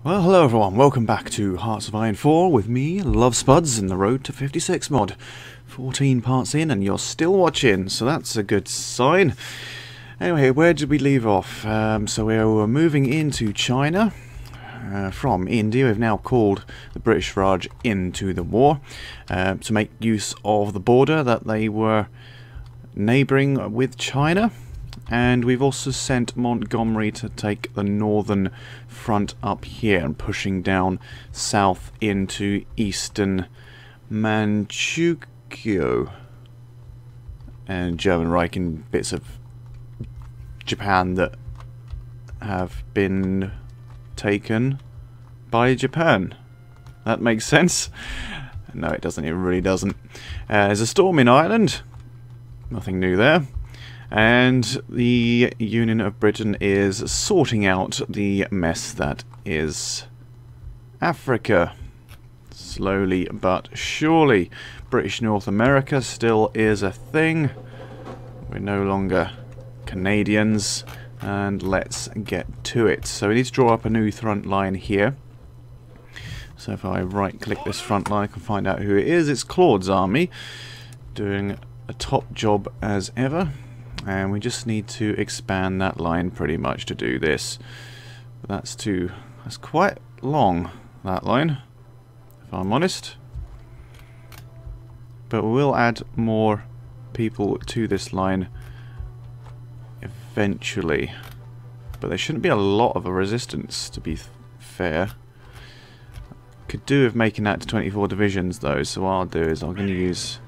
Well, hello everyone, welcome back to Hearts of Iron 4 with me, Lovespuds, in the Road to 56 mod. 14 parts in and you're still watching, so that's a good sign. Anyway, where did we leave off? So we were moving into China from India. We've now called the British Raj into the war to make use of the border that they were neighbouring with China. And we've also sent Montgomery to take the northern front up here and pushing down south into eastern Manchukuo and German Reich and bits of Japan that have been taken by Japan. That makes sense? No, it doesn't. It really doesn't. There's a storm in Ireland. Nothing new there. And the Union of Britain is sorting out the mess that is Africa. Slowly but surely. British North America still is a thing. We're no longer Canadians. And let's get to it. So we need to draw up a new front line here. So if I right click this front line I can find out who it is. It's Claude's army. Doing a top job as ever. And we just need to expand that line pretty much to do this. But that's quite long, that line, if I'm honest. But we will add more people to this line eventually. But there shouldn't be a lot of a resistance, to be fair. Could do with making that to 24 divisions though, so what I'll do is I'm going to use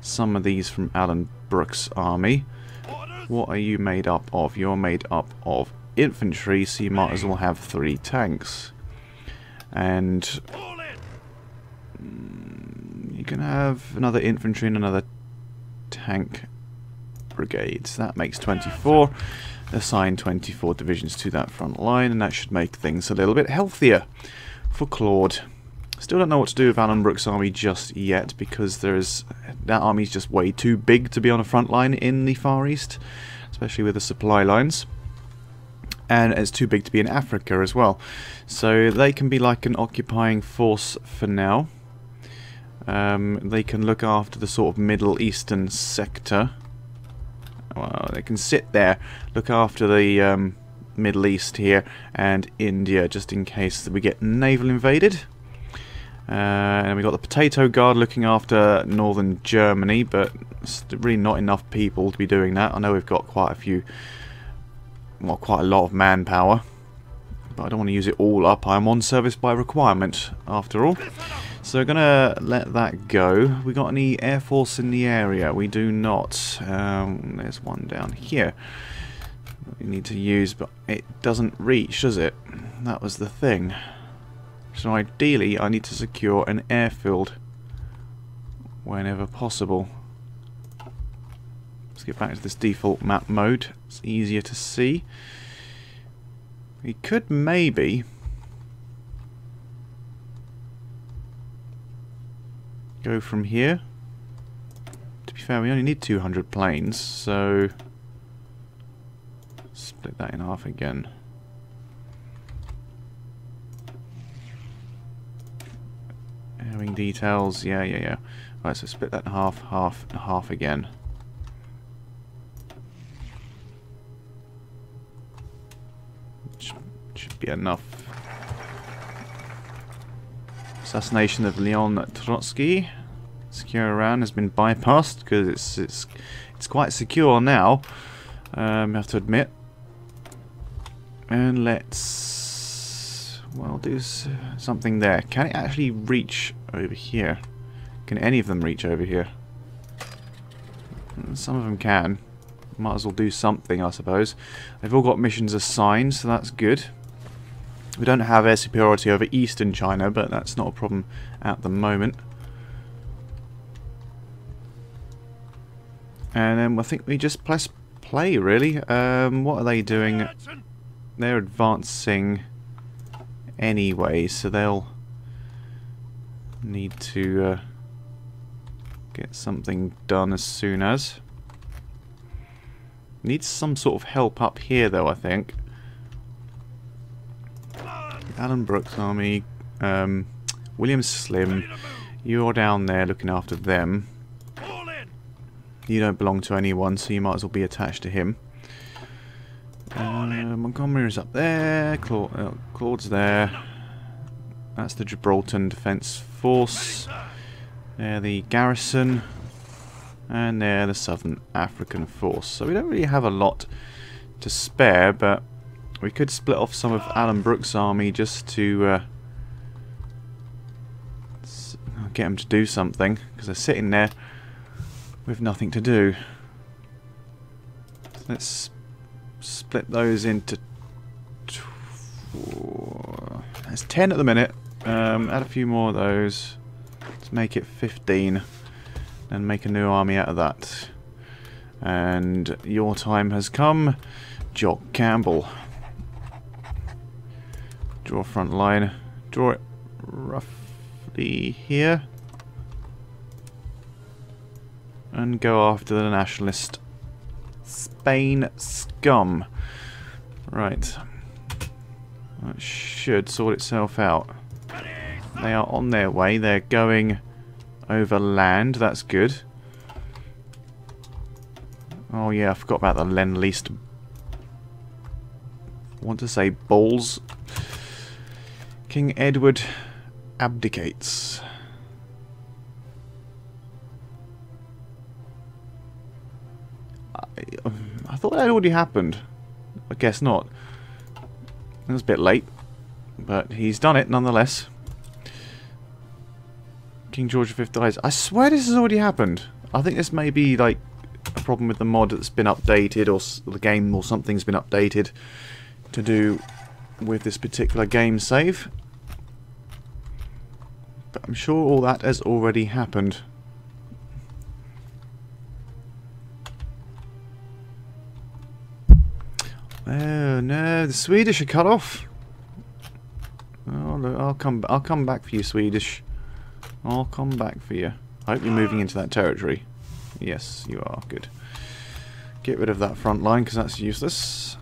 some of these from Alan Brooke's army. What are you made up of? You're made up of infantry, so you might as well have 3 tanks. And you can have another infantry and another tank brigade. So that makes 24. Assign 24 divisions to that front line, and that should make things a little bit healthier for Claude. Still don't know what to do with Alan Brooke's army just yet, because that army's just way too big to be on a front line in the Far East, especially with the supply lines. And it's too big to be in Africa as well. So they can be like an occupying force for now. They can look after the sort of Middle Eastern sector. Well, they can sit there, look after the Middle East here and India, just in case that we get naval invaded. And we've got the Potato Guard looking after northern Germany, but it's really not enough people to be doing that. I know we've got quite a lot of manpower, but I don't want to use it all up. I'm on service by requirement, after all. So we're going to let that go. We got any Air Force in the area? We do not. There's one down here that we need to use, but it doesn't reach, does it? That was the thing. So ideally I need to secure an airfield whenever possible. Let's get back to this default map mode. It's easier to see. We could maybe go from here. To be fair, we only need 200 planes, so split that in half again. Airing details, yeah. Right, so split that in half, half, and half again. Should be enough. Assassination of Leon Trotsky. Secure Iran has been bypassed because it's quite secure now. I have to admit. And let's do something there. Can it actually reach over here? Can any of them reach over here? Some of them can. Might as well do something, I suppose. They've all got missions assigned, so that's good. We don't have air superiority over eastern China, but that's not a problem at the moment. And then I think we just press play, really. What are they doing? They're advancing anyway, so they'll need to get something done as soon as. Needs some sort of help up here though, I think. Alan Brooks' army. William Slim. You're down there looking after them. You don't belong to anyone, so you might as well be attached to him. Montgomery's up there. Claude's there. That's the Gibraltar Defence Force. There the garrison. And there the Southern African Force. So we don't really have a lot to spare, but we could split off some of Alan Brooks' army just to get them to do something, because they're sitting there with nothing to do. So let's split those into that's 10 at the minute. Add a few more of those. Let's make it 15 and make a new army out of that. And your time has come, Jock Campbell. Draw a front line. Draw it roughly here. And go after the nationalist Spain scum. Right. That should sort itself out. They are on their way. They're going over land. That's good. Oh yeah, I forgot about the Lend-Lease. I want to say balls. King Edward abdicates. I thought that had already happened. I guess not. It was a bit late, but he's done it nonetheless. King George V dies. I swear this has already happened. I think this may be like a problem with the mod that's been updated, or the game or something's been updated to do with this particular game save. But I'm sure all that has already happened. Oh no, the Swedish are cut off. Oh, look, I'll come back for you, Swedish. I'll come back for you. I hope you're moving into that territory. Yes, you are. Good. Get rid of that front line because that's useless.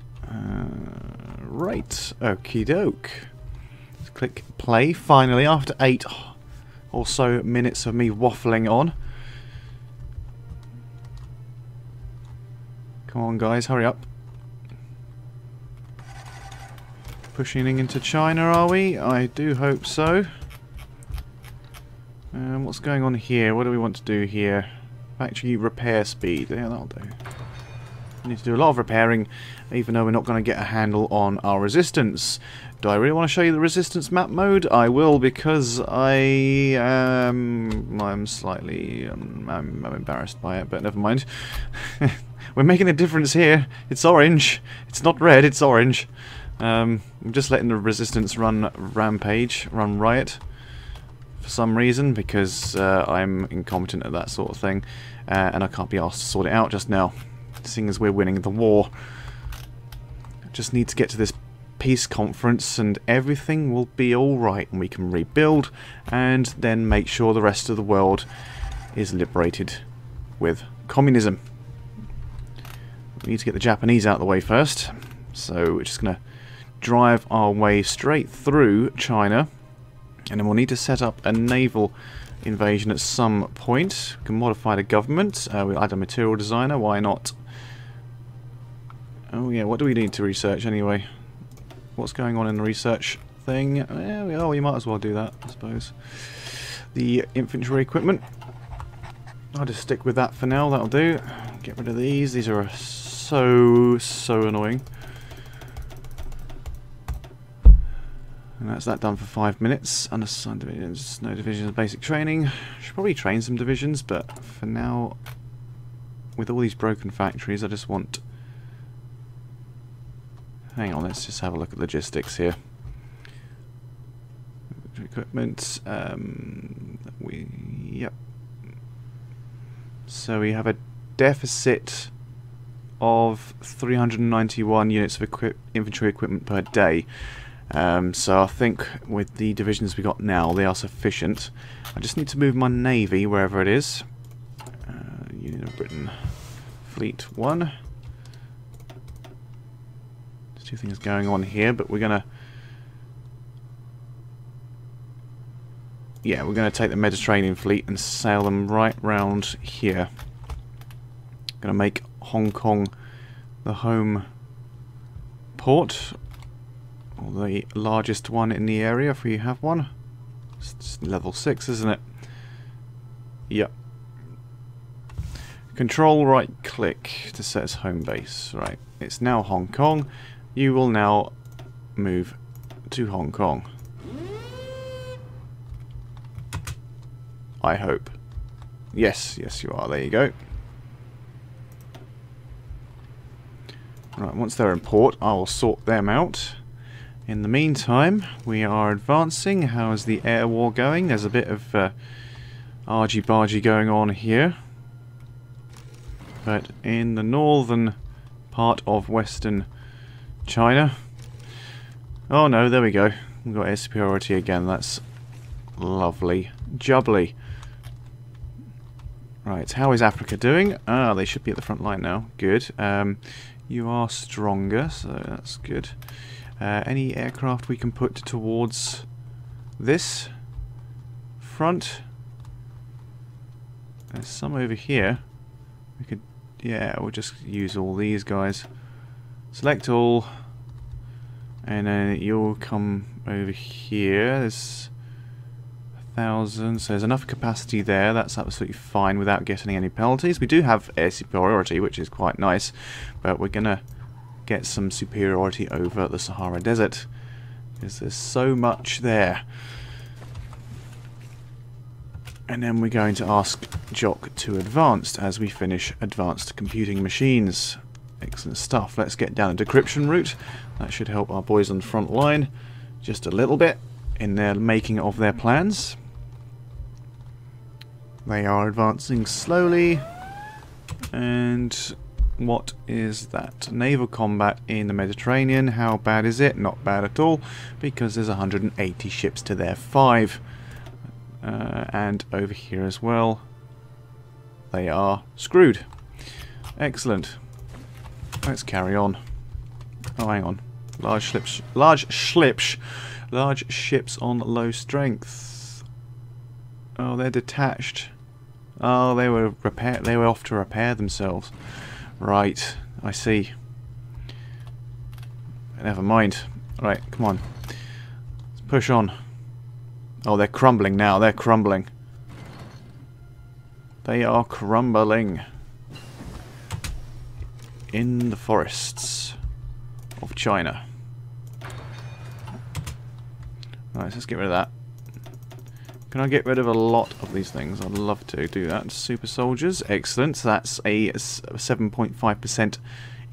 Right. Okie doke. Let's click play finally after 8 or so minutes of me waffling on. Come on, guys, hurry up. Pushing into China, are we? I do hope so. What's going on here? What do we want to do here? Factory repair speed. Yeah, that'll do. We need to do a lot of repairing, even though we're not going to get a handle on our resistance. Do I really want to show you the resistance map mode? I will, because I'm slightly I'm embarrassed by it, but never mind. We're making a difference here. It's orange. It's not red. It's orange. I'm just letting the resistance run rampage, run riot, for some reason, because I'm incompetent at that sort of thing, and I can't be asked to sort it out just now, seeing as we're winning the war. I just need to get to this peace conference and everything will be alright, and we can rebuild, and then make sure the rest of the world is liberated with communism. We need to get the Japanese out of the way first, so we're just going to drive our way straight through China, and then we'll need to set up a naval invasion at some point. We can modify the government. We'll add a material designer. Why not? Oh yeah, what do we need to research anyway? What's going on in the research thing? Oh, we might as well do that, I suppose. The infantry equipment. I'll just stick with that for now. That'll do. Get rid of these. These are so annoying. And that's that done for 5 minutes. Unassigned divisions, no divisions, basic training. Should probably train some divisions, but for now, with all these broken factories, I just want... Hang on, let's just have a look at logistics here. Equipment, yep. So we have a deficit of 391 units of infantry equipment per day. So I think with the divisions we got now, they are sufficient. I just need to move my navy wherever it is. Union of Britain, Fleet 1. There's two things going on here, but we're gonna yeah, we're going to take the Mediterranean fleet and sail them right round here. Going to make Hong Kong the home port, or the largest one in the area if we have one. It's level 6, isn't it? Yep. Control right click to set as home base. Right, it's now Hong Kong. You will now move to Hong Kong. I hope. Yes, yes you are. There you go. Right, once they're in port, I will sort them out. In the meantime, we are advancing. How is the air war going? There's a bit of argy-bargy going on here. But in the northern part of Western China... Oh no, there we go. We've got air superiority again. That's lovely. Jubbly. Right, how is Africa doing? Ah, they should be at the front line now. Good. You are stronger, so that's good. Any aircraft we can put towards this front? There's some over here. We could, yeah, we'll just use all these guys. Select all, and then you'll come over here. There's 1,000, so there's enough capacity there. That's absolutely fine without getting any penalties. We do have air superiority, which is quite nice, but we're gonna get some superiority over the Sahara Desert because there's so much there. And then we're going to ask Jock to advanced as we finish advanced computing machines. Excellent stuff. Let's get down a decryption route. That should help our boys on the front line just a little bit in their making of their plans. They are advancing slowly. And what is that? Naval combat in the Mediterranean. How bad is it? Not bad at all, because there's 180 ships to their 5. And over here as well, they are screwed. Excellent. Let's carry on. Oh, hang on. Large ships on low strength. Oh, they're detached. Oh, they were off to repair themselves. Right, I see. Never mind. Right, come on. Let's push on. Oh, they're crumbling now. They're crumbling. They are crumbling. In the forests of China. Right, let's get rid of that. Can I get rid of a lot of these things? I'd love to do that. Super soldiers, excellent. So that's a 7.5%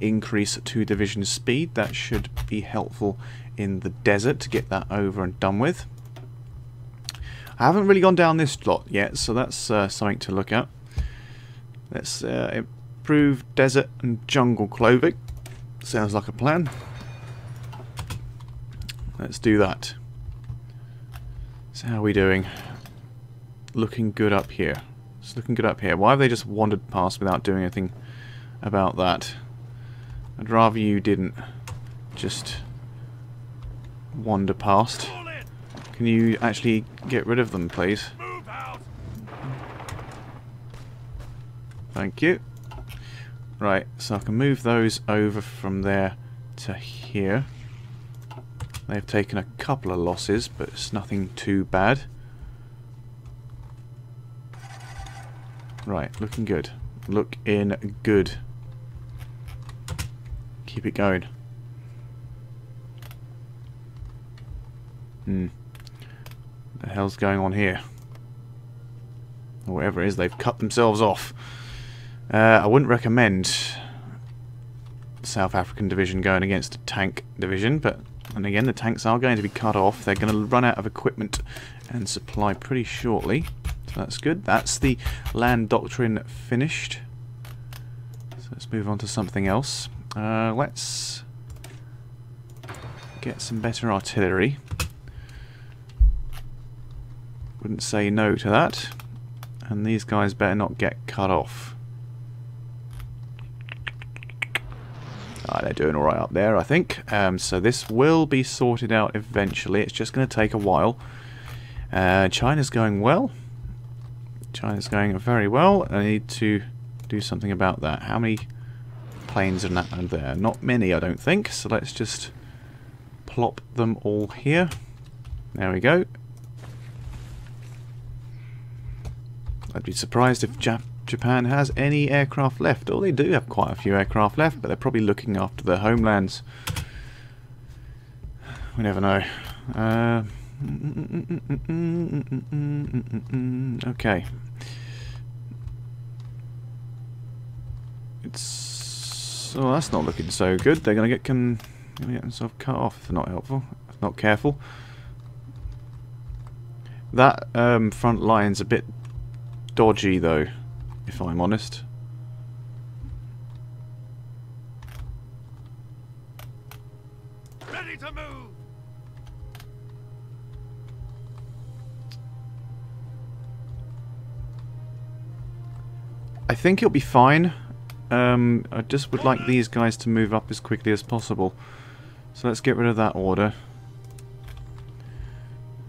increase to division speed. That should be helpful in the desert to get that over and done with. I haven't really gone down this lot yet, so that's something to look at. Let's improve desert and jungle clothing. Sounds like a plan. Let's do that. So how are we doing? Looking good up here. It's looking good up here. Why have they just wandered past without doing anything about that? I'd rather you didn't just wander past. Can you actually get rid of them, please? Thank you. Right, so I can move those over from there to here. They've taken a couple of losses, but it's nothing too bad. Right, looking good. Looking good. Keep it going. What the hell's going on here? Or whatever it is, they've cut themselves off. I wouldn't recommend South African division going against a tank division, but and again the tanks are going to be cut off. They're going to run out of equipment and supply pretty shortly, so that's good. That's the land doctrine finished. So let's move on to something else. Let's get some better artillery. Wouldn't say no to that. And these guys better not get cut off. They're doing alright up there, I think. So this will be sorted out eventually. It's just going to take a while. China's going well. China's going very well. I need to do something about that. How many planes are there? Not many, I don't think. So let's just plop them all here. There we go. I'd be surprised if Japan has any aircraft left. Oh, they do have quite a few aircraft left, but they're probably looking after their homelands. We never know. Okay. Oh, that's not looking so good. They're going to get themselves cut off if they're not helpful, if not careful. That front line's a bit dodgy, though, if I'm honest. Ready to move. I think it'll be fine. I just would like these guys to move up as quickly as possible. So let's get rid of that order.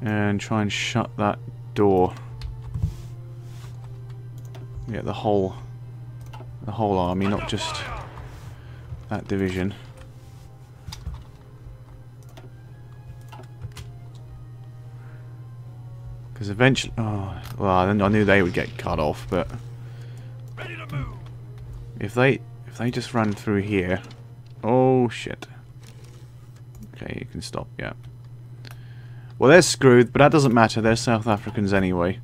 And try and shut that door. Yeah, the whole army, not just that division. Because eventually, oh, well, I knew they would get cut off, but Ready to move. if they just ran through here, oh shit. Okay, you can stop. Yeah. Well, they're screwed, but that doesn't matter. They're South Africans anyway,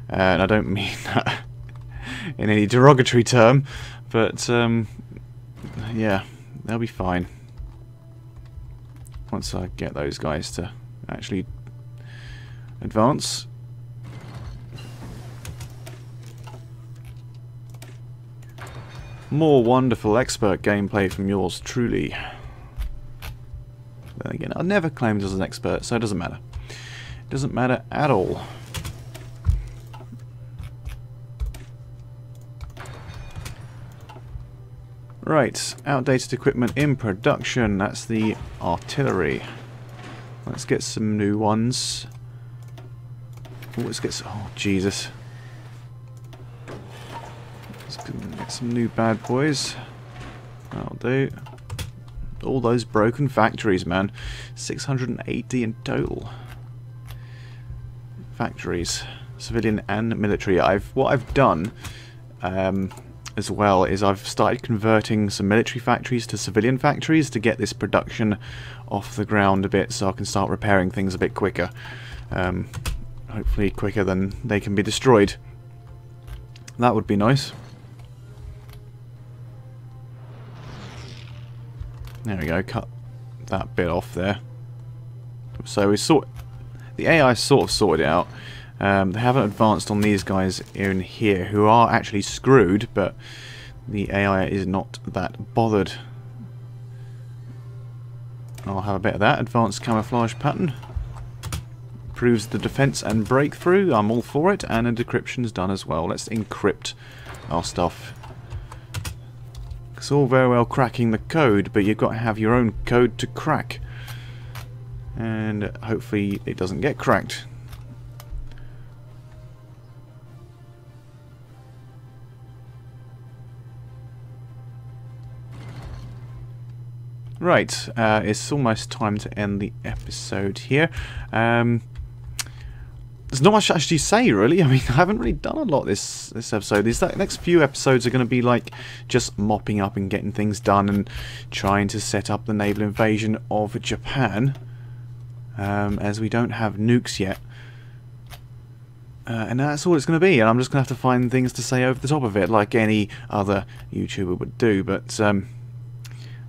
and I don't mean that in any derogatory term, but yeah, they'll be fine once I get those guys to actually advance. More wonderful expert gameplay from yours truly. Then again, I never claimed as an expert, so it doesn't matter. It doesn't matter at all. Right, outdated equipment in production. That's the artillery. Let's get some new ones. Oh, let's get some, oh Jesus. Let's get some new bad boys. That'll do. All those broken factories, man. 680 in total. Factories, civilian and military. What I've done as well is I've started converting some military factories to civilian factories to get this production off the ground a bit, so I can start repairing things a bit quicker. Hopefully quicker than they can be destroyed. That would be nice. There we go, cut that bit off there. So the AI sort of sorted it out. They haven't advanced on these guys in here, who are actually screwed, but the AI is not that bothered. I'll have a bit of that. Advanced camouflage pattern. Proves the defense and breakthrough. I'm all for it, and a decryption's done as well. Let's encrypt our stuff. It's all very well cracking the code, but you've got to have your own code to crack. And hopefully it doesn't get cracked. Right, it's almost time to end the episode here. There's not much to actually say, really. I mean, I haven't really done a lot this episode. These next few episodes are going to be like just mopping up and getting things done and trying to set up the naval invasion of Japan, as we don't have nukes yet. And that's all it's going to be, and I'm just going to have to find things to say over the top of it, like any other YouTuber would do. But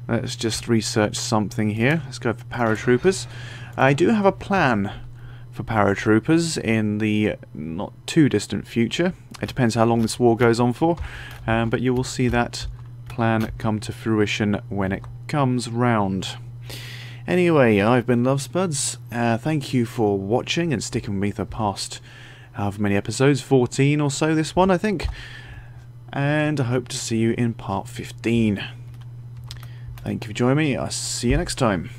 let's just research something here. Let's go for paratroopers. I do have a plan for paratroopers in the not too distant future. It depends how long this war goes on for, but you will see that plan come to fruition when it comes round. Anyway, I've been LoveSpuds. Thank you for watching and sticking with me for the past however many episodes, 14 or so this one I think, and I hope to see you in part 15. Thank you for joining me. I'll see you next time.